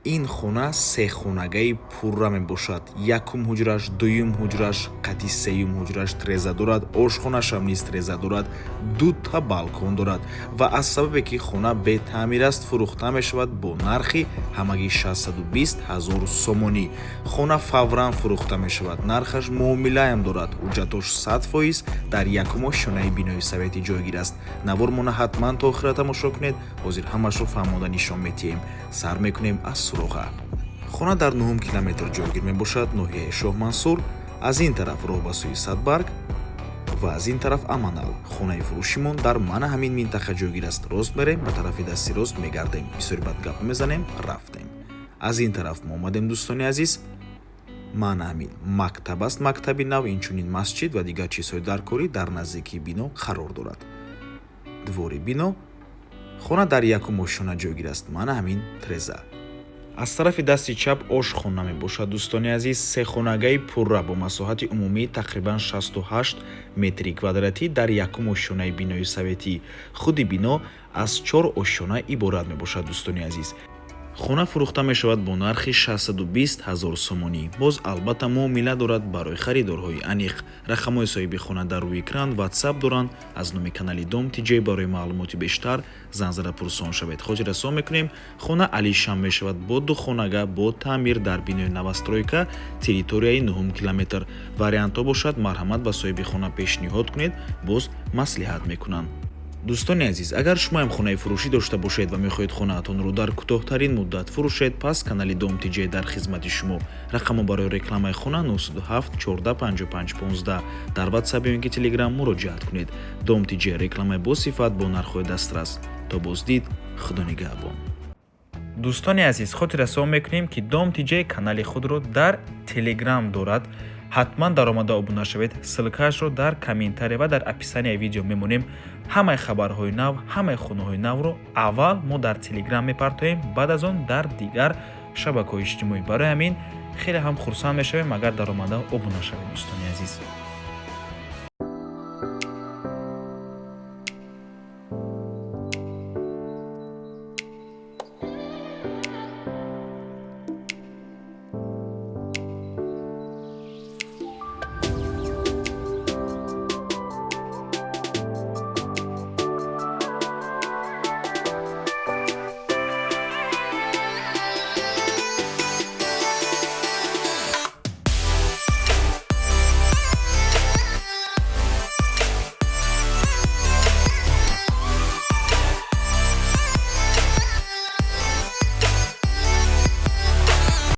ин хона сехонагаи пурра мебошад. Якум ҳуҷраш, дуюм ҳуҷраш, қати сеюм ҳуҷраш треза дорад, ошхонашам низ треза дорад, дута балкон дорад ва аз сабабе ки хона бетаъмир аст фурӯхта мешавад бо нархи ҳамагӣ 620 000 сомонӣ. Хона фавран фурӯхта мешавад, нархаш муомилаам дорад, ҳуҷҷатош 100% дар якум ошонаи бинои советӣ ҷойгир аст. Навор мона ҳатман то охира тамошо кунед. ҳозир ҳамашро фаҳмода нишон медиҳем. Сар мекунем аз суроға. Хона дар 9 километр ҷойгир мебошад, ноҳияи Шоҳмансур. Аз ин тараф роҳ ба сӯи Садбарг ва аз ин тараф Аманал. Хонаи фурӯшимон дар мана ҳамин минтақа ҷойгир аст. Рост мерем, ба тарафи дасти рост мегардем. Бисёри бад гап мезанем, рафтем. Аз ин тараф мо омадем дӯстони азиз. мана ҳамин мактаб аст, мактаби нав, инчунин масҷид ва дигар чизҳои даркорӣ дар наздикии бино қарор дорад. Двори бино. хона дар якум ошона ҷойгир аст, мана ҳамин треза. аз тарафи дасти чап ошхона мебошад. дӯстони азиз, сехонагаи пурра бо масоҳати умумии тақрибан 68 метри квадратӣ дар якум ошонаи бинои советӣ. худи бино аз 4 ошона иборат мебошад. дӯстони азиз, хона фурӯхта мешавад бо нархи 620 000 сомонӣ. боз албатта муомила дорад барои харидорҳои аниқ. рақамҳои соҳиби хона дар рӯи экран WhatsApp доранд. аз номи канали Дом TJ барои маълумоти бештар зан зада пурсон шавед. хотиррасон мекунем, хона алишам мешавад бо ду хонага бо таъмир дар бинои новостройка, территорияи 9 километр. вариантҳо бошад, марҳамат ба соҳиби хона пешниҳод кунед, боз маслиҳат мекунанд. дӯстони азиз, агар шумоам хонаи фурӯшӣ дошта бошед ва мехоҳед хонаатонро дар кӯтоҳтарин муддат фурӯшед, пас канали Дом TJ дар хизмати шумо. рақамҳо барои рекламаи хона 97 14 55 15. дар WhatsApp ё ки Telegram муроҷиат кунед. Дом TJ рекламаи босифат бо нархҳои дастрас. то боздид, худо нигаҳбон. дӯстони азиз, хотиррасон мекунем ки Дом TJ канали худро дар Telegram дорад. ҳатман даромада обуна шавед. ссилкаашро дар комментария ва дар описанияи видео мемонем. ҳамаи хабарҳои нав, ҳамаи хонаҳои навро аввал мо дар Telegram мепартоем, баъд аз он дар дигар шабакаҳои иҷтимоӣ. барои ҳамин хеле ҳам хурсанд мешавем агар даромада обуна шавед. дӯстони азиз.